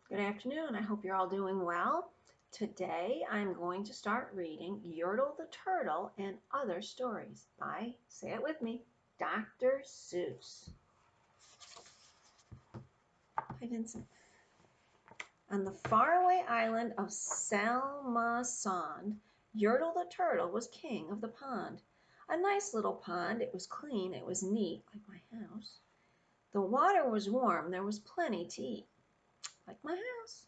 Good afternoon. I hope you're all doing well. Today I'm going to start reading Yertle the Turtle and Other Stories by, say it with me, Dr. Seuss. Hi, Vincent. On the faraway island of Salmasond, Yertle the Turtle was king of the pond. A nice little pond. It was clean. It was neat, like my house. The water was warm. There was plenty to eat, like my house.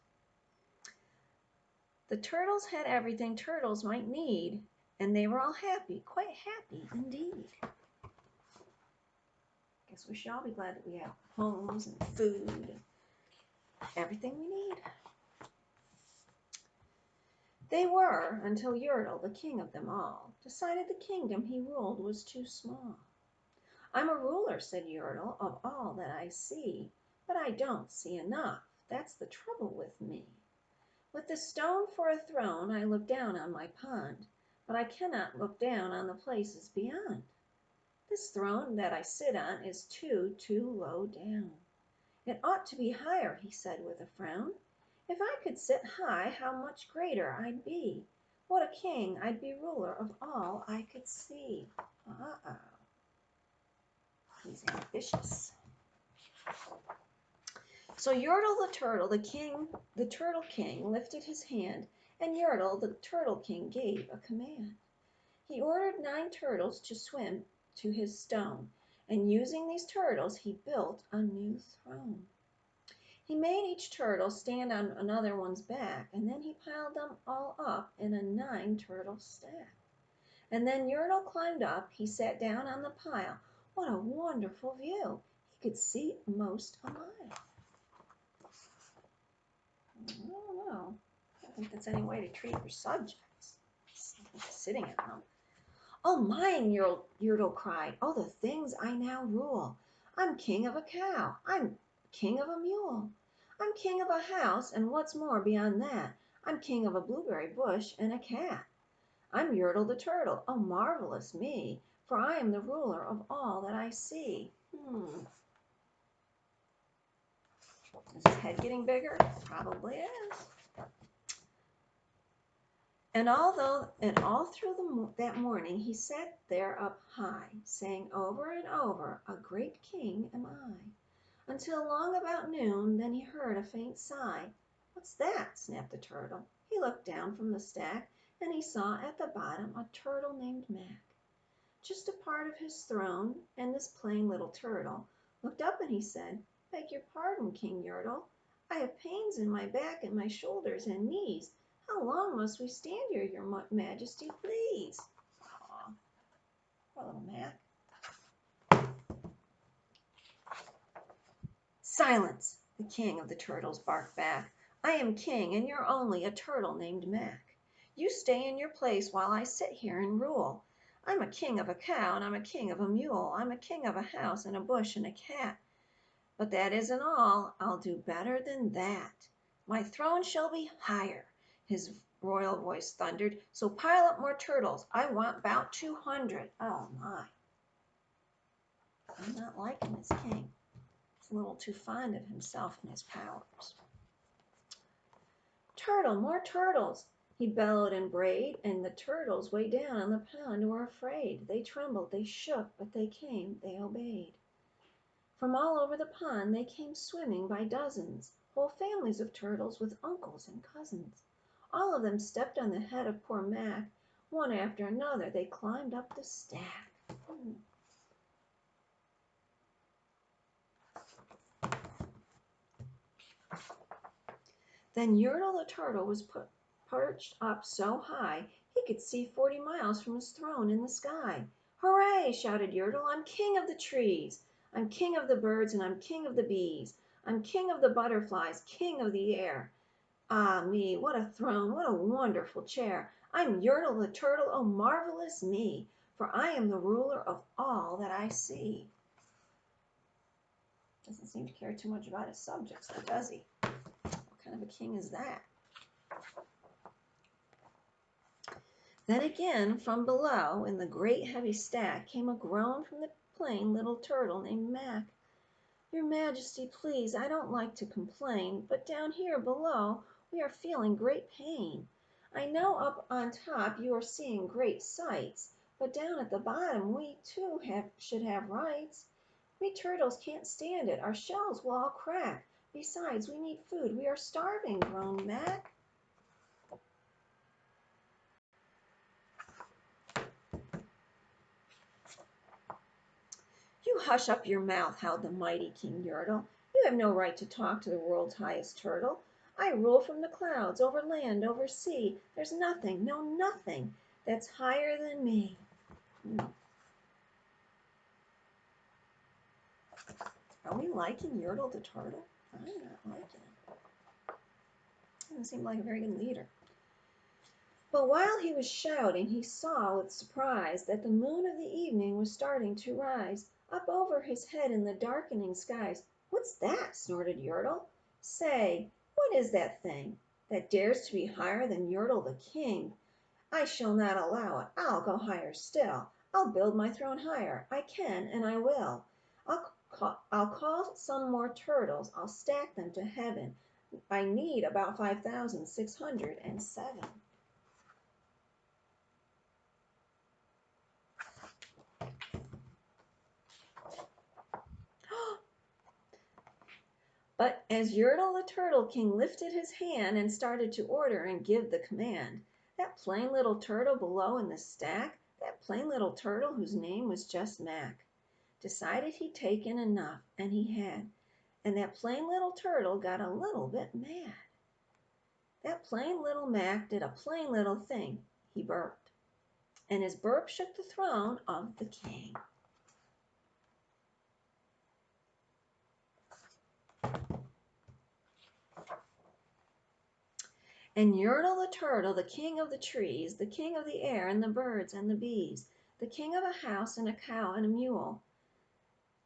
The turtles had everything turtles might need, and they were all happy, quite happy indeed. Guess we should all be glad that we have homes and food and everything we need. They were, until Yertle, the king of them all, decided the kingdom he ruled was too small. I'm a ruler, said Yertle, of all that I see, but I don't see enough. That's the trouble with me. With the stone for a throne, I look down on my pond, but I cannot look down on the places beyond. This throne that I sit on is too low down. It ought to be higher, he said with a frown. If I could sit high, how much greater I'd be. What a king, I'd be ruler of all I could see. Uh-oh. He's ambitious. So Yertle the turtle king, lifted his hand, and Yertle the turtle king gave a command. He ordered 9 turtles to swim to his stone, and using these turtles he built a new throne. He made each turtle stand on another one's back, and then he piled them all up in a 9-turtle stack. And then Yertle climbed up, he sat down on the pile. What a wonderful view! He could see most a mile. I don't know. I don't think that's any way to treat your subjects. Sitting at home. Oh, mine, Yertle cried. Oh, the things I now rule. I'm king of a cow. I'm king of a mule. I'm king of a house, and what's more beyond that, I'm king of a blueberry bush and a cat. I'm Yertle the Turtle. Oh, marvelous me, for I am the ruler of all that I see. Is his head getting bigger? Probably is. And all through that morning he sat there up high, saying over and over, a great king am I, until long about noon. Then he heard a faint sigh. What's that? Snapped the turtle. He looked down from the stack, and he saw at the bottom a turtle named Mac, just a part of his throne. And this plain little turtle looked up, and he said, beg your pardon, King Yertle. I have pains in my back and my shoulders and knees. How long must we stand here, your majesty, please? Aw, poor little Mac. Silence, the king of the turtles barked back. I am king, and you're only a turtle named Mac. You stay in your place while I sit here and rule. I'm a king of a cow, and I'm a king of a mule. I'm a king of a house and a bush and a cat. But that isn't all. I'll do better than that. My throne shall be higher, his royal voice thundered. So pile up more turtles. I want 'bout 200. Oh, my. I'm not liking this king. He's a little too fond of himself and his powers. Turtle, more turtles, he bellowed and brayed, and the turtles way down on the pond were afraid. They trembled, they shook, but they came, they obeyed. From all over the pond they came swimming by dozens, whole families of turtles with uncles and cousins. All of them stepped on the head of poor Mac. One after another they climbed up the stack. Then Yertle the Turtle was perched up so high he could see 40 miles from his throne in the sky. Hooray! Shouted Yertle. I'm king of the trees. I'm king of the birds, and I'm king of the bees. I'm king of the butterflies, king of the air. Ah me, what a throne, what a wonderful chair. I'm Yertle the Turtle, oh marvelous me, for I am the ruler of all that I see. Doesn't seem to care too much about his subjects, though, does he? What kind of a king is that? Then again, from below, in the great heavy stack, came a groan from the plain little turtle named Mac. Your Majesty, please, I don't like to complain, but down here below we are feeling great pain. I know up on top you are seeing great sights, but down at the bottom we too should have rights. We turtles can't stand it. Our shells will all crack. Besides, we need food. We are starving, groaned Mac. You hush up your mouth, howled the mighty King Yertle. You have no right to talk to the world's highest turtle. I rule from the clouds, over land, over sea. There's nothing, no nothing, that's higher than me. Are we liking Yertle the Turtle? I'm not liking it. Doesn't seem like a very good leader. But while he was shouting, he saw with surprise that the moon of the evening was starting to rise up over his head in the darkening skies. "What's that?" snorted Yertle. "Say, what is that thing that dares to be higher than Yertle the King? I shall not allow it. I'll go higher still. I'll build my throne higher. I can and I will. I'll call some more turtles. I'll stack them to heaven. I need about 5,607. But as Yertle the Turtle King lifted his hand and started to order and give the command, that plain little turtle below in the stack, that plain little turtle whose name was just Mac, decided he'd taken enough, and he had, and that plain little turtle got a little bit mad. That plain little Mac did a plain little thing. He burped, and his burp shook the throne of the king. And Yertle the Turtle, the king of the trees, the king of the air and the birds and the bees, the king of a house and a cow and a mule.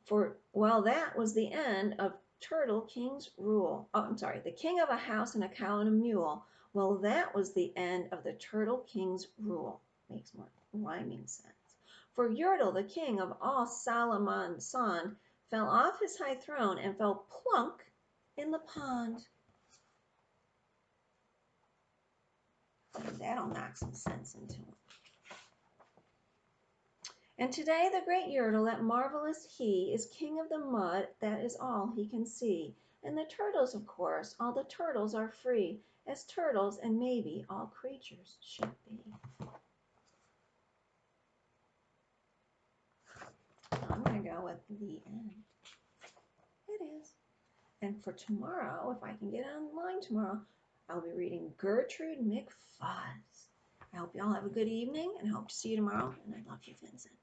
For, well, that was the end of Turtle King's rule. Oh, I'm sorry, the king of a house and a cow and a mule. Well, that was the end of the Turtle King's rule. Makes more rhyming sense. For Yertle, the king of all Solomon Sond, fell off his high throne and fell plunk in the pond. That'll knock some sense into him. And today the great Yertle, that marvelous he, is king of the mud, that is all he can see. And the turtles, of course, all the turtles are free, as turtles and maybe all creatures should be. I'm going to go with the end. It is. And for tomorrow, if I can get online tomorrow, I'll be reading Gertrude McFuzz. I hope you all have a good evening and hope to see you tomorrow. And I love you, Vincent.